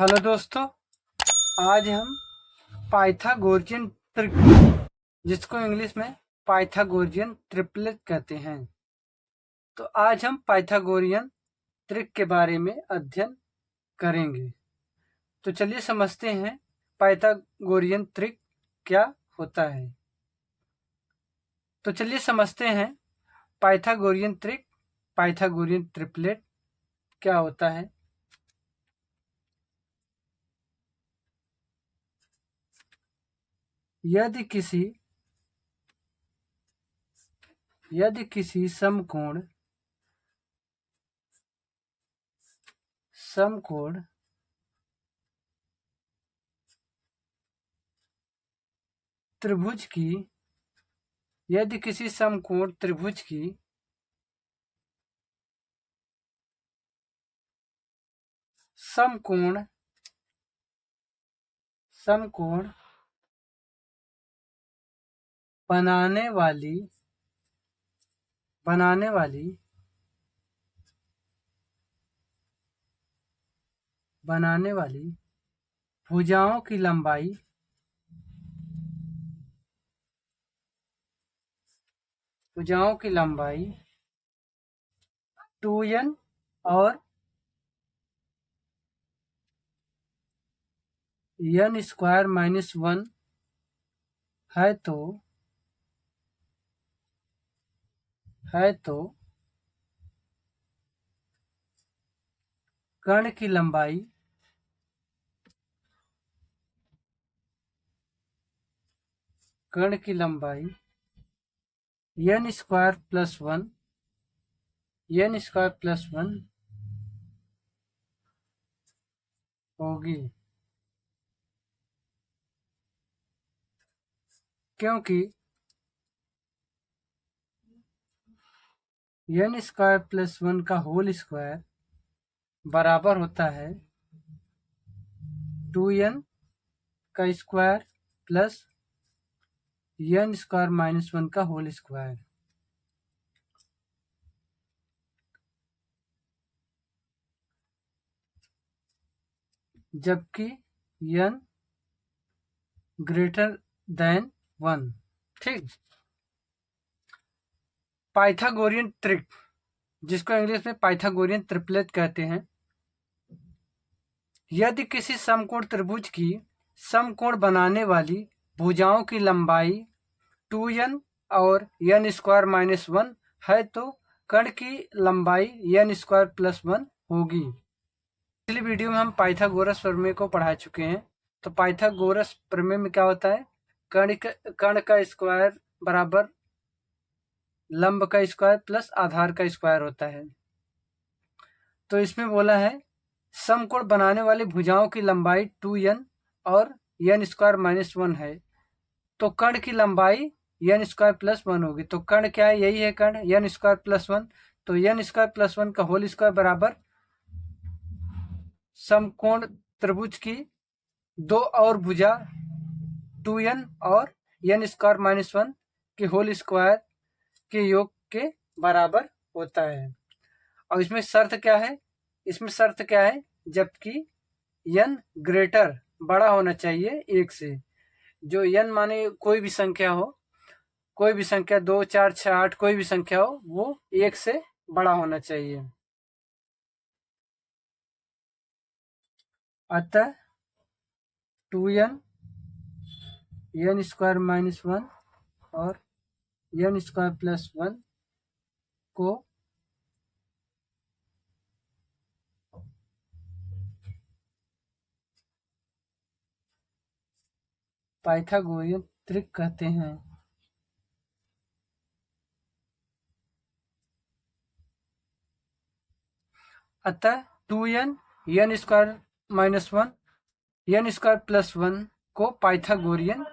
Hello दोस्तों, आज हम पाइथागोरियन ट्रिक, जिसको इंग्लिश में पाइथागोरियन ट्रिपलेट कहते हैं, तो आज हम पाइथागोरियन ट्रिक के बारे में अध्ययन करेंगे। तो चलिए समझते हैं पाइथागोरियन ट्रिक क्या होता है। तो चलिए समझते हैं पाइथागोरियन ट्रिक, पाइथागोरियन ट्रिपलेट क्या होता है। यदि किसी समकोण त्रिभुज की यदि किसी समकोण त्रिभुज की समकोण बनाने वाली भुजाओं की लंबाई 2n और n² - 1 है तो कण की लंबाई n² + 1 होगी, क्योंकि n² + 1 का होल स्क्वायर बराबर होता है 2n² प्लस n² - 1 का होल स्क्वायर। जबकि n > 1। ठीक। पाइथागोरियन ट्रिक, जिसको इंग्लिश में पाइथागोरियन ट्रिपलेट कहते हैं। यदि किसी समकोण त्रिभुज की समकोण बनाने वाली भुजाओं की लंबाई 2n और n² - 1 है तो कण की लंबाई n² + 1 होगी। पिछली वीडियो में हम पाइथागोरस प्रमेय को पढ़ा चुके हैं। तो पाइथागोरस प्रमेय में क्या होता है, कण का स्क्वायर बराबर लंब का स्क्वायर प्लस आधार का स्क्वायर होता है। तो इसमें बोला है समकोण बनाने वाली भुजाओं की लंबाई 2n और n² - 1 है तो कण की लंबाई n² + 1 होगी। तो कण क्या है, यही है कण n² + 1। तो n² + 1 का होल स्क्वायर बराबर समकोण त्रिभुज की दो और भुजा 2n और n² - 1 के होल स्क्वायर के योग के बराबर होता है। और इसमें शर्त क्या है, जबकि n ग्रेटर बड़ा होना चाहिए 1 से। जो n माने कोई भी संख्या 2, 4, 6, 8 कोई भी संख्या हो, वो 1 से बड़ा होना चाहिए। अतः 2n n² - 1 और n² + 1 को पाइथागोरियन ट्रिक कहते हैं। अतः 2n n² - 1 n² + 1 को पाइथागोरियन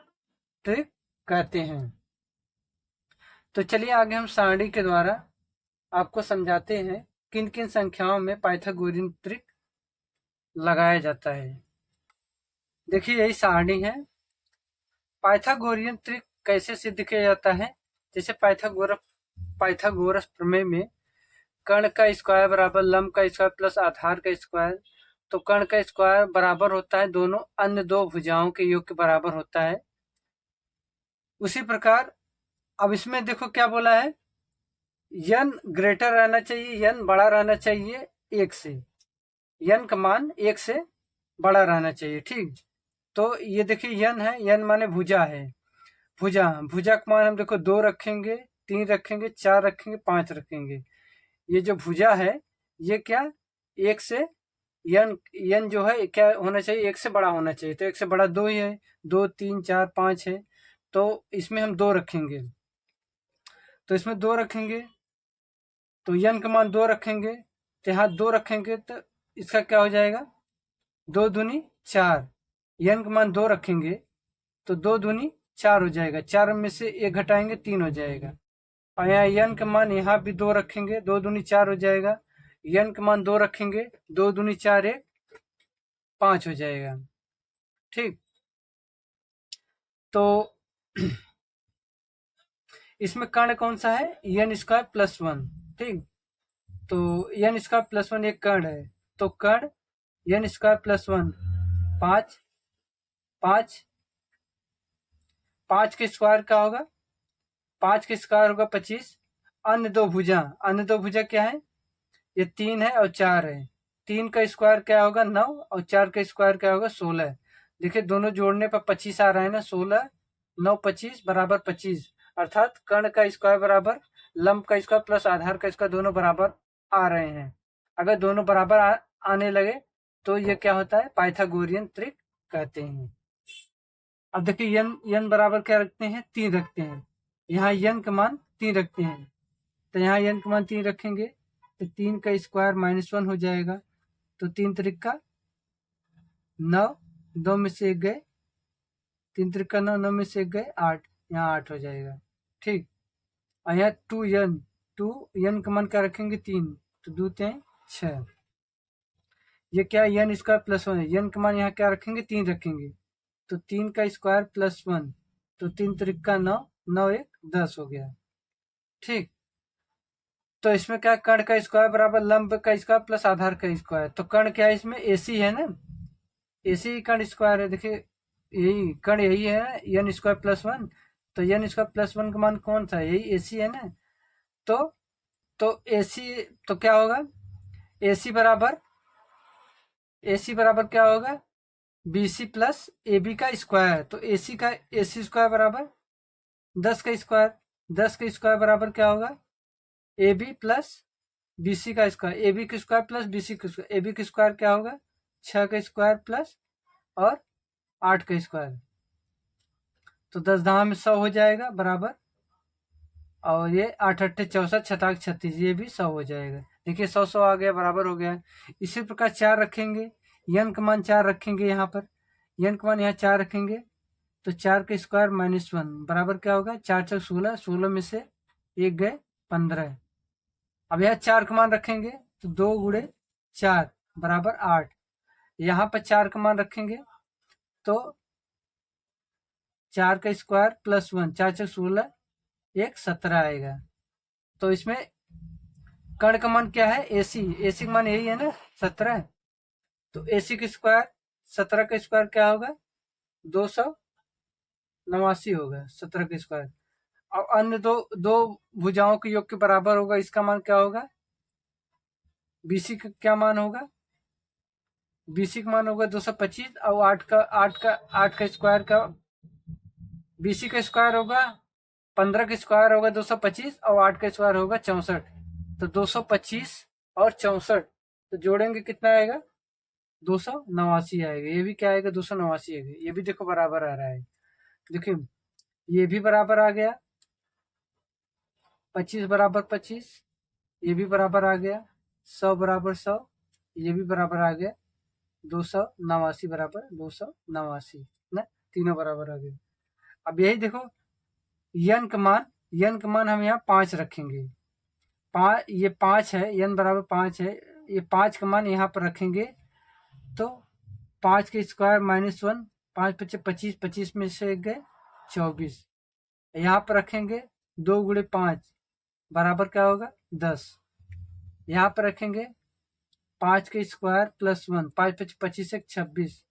ट्रिक कहते हैं। तो चलिए आगे हम सारणी के द्वारा आपको समझाते हैं किन किन संख्याओं में पाइथागोरियन ट्रिक लगाया जाता है। देखिए यही सारणी है। पाइथागोरियन ट्रिक कैसे सिद्ध किया जाता है, जैसे पाइथागोरस प्रमेय में कण का स्क्वायर बराबर लंब का स्क्वायर प्लस आधार का स्क्वायर तो कर्ण का स्क्वायर बराबर होता है दोनों अन्य दो भुजाओं के योग के बराबर होता है। उसी प्रकार अब इसमें देखो क्या बोला है, n ग्रेटर रहना चाहिए, n बड़ा रहना चाहिए एक से, n का मान एक से बड़ा रहना चाहिए। ठीक, तो ये देखिए n है, n माने भुजा है, भुजा भुजा का मान हम देखो 2 रखेंगे, 3 रखेंगे, 4 रखेंगे, 5 रखेंगे। ये जो भुजा है ये क्या एक से n जो है क्या होना चाहिए, एक से बड़ा होना चाहिए। तो एक से बड़ा 2 ही है, 2 3 4 5 है, तो इसमें हम 2 रखेंगे। तो इसमें 2 रखेंगे तो n का मान 2 रखेंगे, तो यहाँ 2 रखेंगे तो इसका क्या हो जाएगा, 2 दूनी 4। n का मान 2 रखेंगे तो 2 दूनी 4 हो जाएगा, 4 में से 1 घटाएंगे 3 हो जाएगा। और यहाँ n का मान यहाँ भी 2 रखेंगे, 2 दूनी 4 हो जाएगा। n का मान 2 रखेंगे, 2 दूनी 4 1 5 हो जाएगा। ठीक, तो इसमें कर्ण कौन सा है, n स्क्वायर प्लस 1। ठीक, तो n स्क्वायर प्लस 1 एक कर्ण है, तो कर्ण n स्क्वायर प्लस 1 5, 5 5 के स्क्वायर का होगा, 5 के स्क्वायर होगा 25। अन्य दो भुजा क्या है, ये 3 है और 4 है। 3 का स्क्वायर क्या होगा 9 और 4 का स्क्वायर क्या होगा 16। देखिए दोनों जोड़ने पर 25 आ रहा है ना, 16 9 25 बराबर 25, अर्थात कर्ण का स्क्वायर बराबर लंब का स्क्वायर प्लस आधार का स्क्वायर दोनों बराबर आ रहे हैं। अगर दोनों बराबर आने लगे तो ये क्या होता है, पाइथागोरियन त्रिक कहते हैं। अब देखिए n बराबर क्या रखते हैं, 3 रखते हैं। यहाँ n का मान 3 रखते हैं, तो यहाँ n का मान 3 रखेंगे तो 3 का स्क्वायर -1 हो जाएगा। तो 3 त्रिका 9, 2 में से 1 गए, 3 त्रिका 9, 9 में से 1 गए 8, यहाँ 8 हो जाएगा। ठीक, और यहाँ 2n का मान क्या रखेंगे 3, तो 2 3 6। ये क्या n स्क्वायर प्लस 1 है, n का मान यहाँ क्या रखेंगे 3 रखेंगे, तो 3 का स्क्वायर प्लस 1, तो 3 त्रिका 9, 9 1 10 हो गया। ठीक, तो इसमें क्या कर्ण का स्क्वायर बराबर लंब का स्क्वायर प्लस आधार का स्क्वायर, तो कर्ण क्या है इसमें एसी है ना, एसी कर्ण स्क्वायर है। देखिए यही कर्ण यही है n स्क्वायर प्लस 1, तो n स्क्वायर प्लस 1 का मान कौन सा है, यही एसी है ना। तो एसी तो क्या होगा, एसी बराबर क्या होगा, बीसी प्लस ए बी का स्क्वायर। तो एसी स्क्वायर बराबर 10 का स्क्वायर, 10 का स्क्वायर बराबर क्या होगा, ए बी प्लस बीसी का स्क्वायर, ए बी का स्क्वायर प्लस बीसी का स्क्वायर। ए बी का स्क्वायर क्या होगा 6 का स्क्वायर प्लस और 8 का स्क्वायर, तो 10 दहा में 100 हो जाएगा बराबर, और ये 8 8 64 छताक 36, ये भी 100 हो जाएगा। देखिए 100 100 आ गया, बराबर हो गया। इसी प्रकार 4 रखेंगे, n का मान 4 रखेंगे, यहाँ पर n का मान यहाँ 4 रखेंगे, तो 4 का स्क्वायर -1 बराबर क्या होगा, 4 4 16, 16 में से 1 गए 15। अब यहाँ 4 का मान रखेंगे तो 2 गुणे 4 बराबर 8। यहाँ पर 4 का मान रखेंगे तो 4 का स्क्वायर प्लस 1, 4 4 16, 1 17 आएगा। तो इसमें कर्ण का मान क्या है, एसी का मान यही है ना 17, तो एसी का स्क्वायर 17 का स्क्वायर क्या होगा 289 होगा 17 का स्क्वायर। और अन्य दो भुजाओं के योग के बराबर होगा, इसका मान क्या होगा, बीसी का क्या मान होगा, बीसी का मान होगा 225, और 8 का स्क्वायर का बीसी का स्क्वायर होगा 15 का स्क्वायर होगा 225, और 8 का स्क्वायर होगा 64। तो 225 और 64 तो जोड़ेंगे कितना आएगा 289 आएगा। ये भी क्या आएगा 289 आएगा, ये भी देखो बराबर आ रहा है। देखिए ये भी बराबर आ गया, 25 बराबर 25, ये भी बराबर आ गया, 100 बराबर 100, ये भी बराबर आ गया, 289 बराबर 289 ना, तीनों बराबर आ गए। अब यही देखो n का मान हम यहाँ 5 रखेंगे, ये 5 है, n बराबर 5 है, ये 5 का मान यहाँ पर रखेंगे, तो 5 के स्क्वायर -1, 5 पच्चे 25, 25 में से गए 24, यहाँ पर रखेंगे 2 गुणे 5 बराबर क्या होगा 10, यहाँ पर रखेंगे 5 के स्क्वायर प्लस 1, 5 25 एक 26।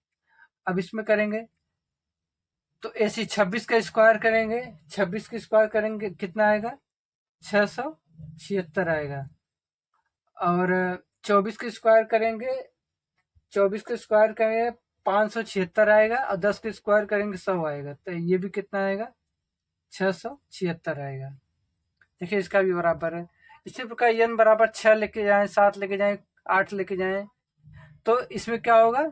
अब इसमें करेंगे तो ऐसे 26 का स्क्वायर करेंगे, 26 का स्क्वायर करेंगे कितना आएगा, 676 आएगा। और 24 का स्क्वायर करेंगे, 24 का स्क्वायर करेंगे 576 आएगा, और 10 का स्क्वायर करेंगे 100 आएगा। तो ये भी कितना आएगा, 676 आएगा। देखिए इसका भी बराबर है। इसी प्रकार n बराबर 6 लेके जाएं, 7 लेके जाएं, 8 लेके जाएं, तो इसमें क्या होगा,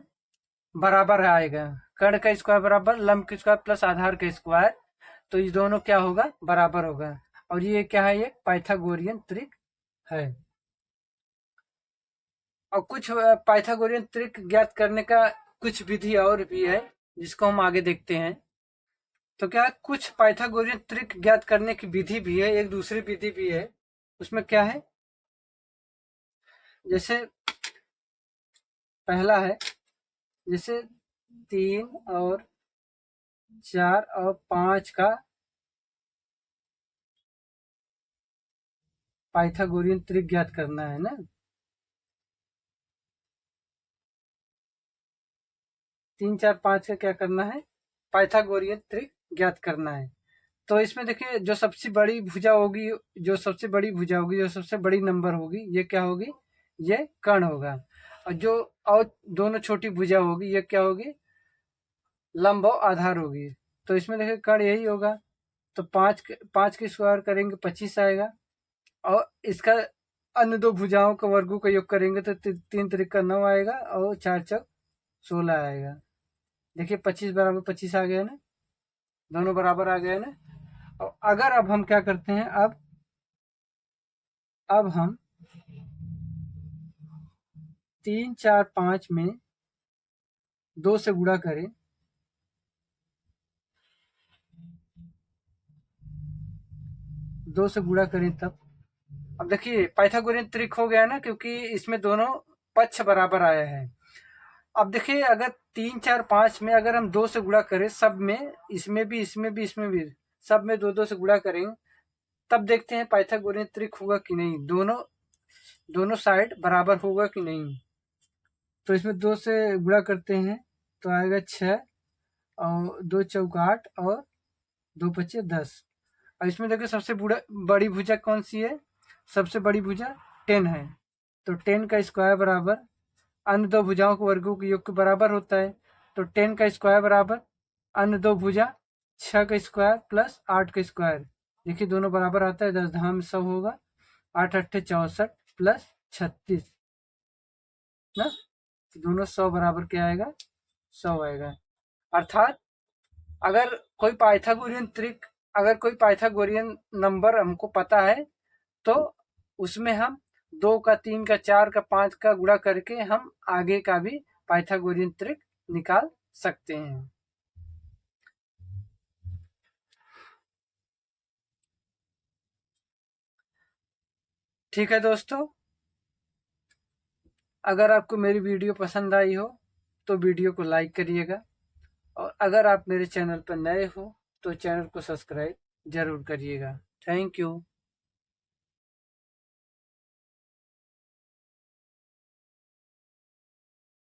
बराबर आएगा। कर्ण का स्क्वायर बराबर लंब का स्क्वायर प्लस आधार का स्क्वायर, तो ये दोनों क्या होगा, बराबर होगा। और ये क्या है, ये पाइथागोरियन त्रिक है। और कुछ पाइथागोरियन त्रिक ज्ञात करने का कुछ विधि और भी है, जिसको हम आगे देखते हैं। तो क्या कुछ पाइथागोरियन त्रिक ज्ञात करने की विधि भी है, एक दूसरी विधि भी है। उसमें क्या है, जैसे पहला है, जैसे 3 और 4 और 5 का पाइथागोरियन त्रिक ज्ञात करना है ना। 3 4 5 का क्या करना है, पाइथागोरियन त्रिक ज्ञात करना है। तो इसमें देखिए जो सबसे बड़ी भुजा होगी, जो सबसे बड़ी भुजा होगी, जो सबसे बड़ी नंबर होगी, ये क्या होगी, ये कर्ण होगा। और जो और दोनों छोटी भुजा होगी, ये क्या होगी, लंब और आधार होगी। तो इसमें देखिए कर्ण यही होगा। तो 5 के स्क्वायर करेंगे 25 आएगा, और इसका अन्य दो भुजाओं का वर्गों का योग करेंगे तो 3 त्रिक 9 आएगा, और 4 चौक 16 आएगा। देखिए 25 बराबर 25 आ गया ना, दोनों बराबर आ गए ना। और अगर अब हम क्या करते हैं, अब हम 3 4 5 में 2 से गुणा करें, तब अब देखिए पाइथागोरियन त्रिक हो गया ना, क्योंकि इसमें दोनों पक्ष बराबर आया है। अब देखिए अगर 3 4 5 में अगर हम 2 से गुणा करें, सब में, इसमें भी, इसमें भी, इसमें भी, सब में 2 2 से गुणा करेंगे, तब देखते हैं पाइथागोरियन त्रिक होगा कि नहीं, दोनों साइड बराबर होगा कि नहीं। तो इसमें 2 से गुणा करते हैं तो आएगा 6, और 2 चौक 8, और 2 पच्चे 10। और इसमें देखिए सबसे बड़ी भुजा कौन सी है, सबसे बड़ी भुजा 10 है। तो 10 का स्क्वायर बराबर अन्य दो भुजाओं के वर्गों के योग के बराबर होता है। तो 10 का स्क्वायर बराबर अन्य दो भुजा 6 का स्क्वायर प्लस 8 का स्क्वायर। देखिए दोनों बराबर आता है, 10 धाम 100 होगा, 8 अट्ठे 64 प्लस 36 ना, दोनों 100 बराबर क्या आएगा, 100 आएगा। अर्थात अगर कोई पाइथागोरियन त्रिक, अगर कोई पाइथागोरियन नंबर हमको पता है, तो उसमें हम 2 का 3 का 4 का 5 का गुणा करके हम आगे का भी पाइथागोरियन त्रिक निकाल सकते हैं। ठीक है दोस्तों, अगर आपको मेरी वीडियो पसंद आई हो तो वीडियो को लाइक करिएगा, और अगर आप मेरे चैनल पर नए हो तो चैनल को सब्सक्राइब जरूर करिएगा। Thank you.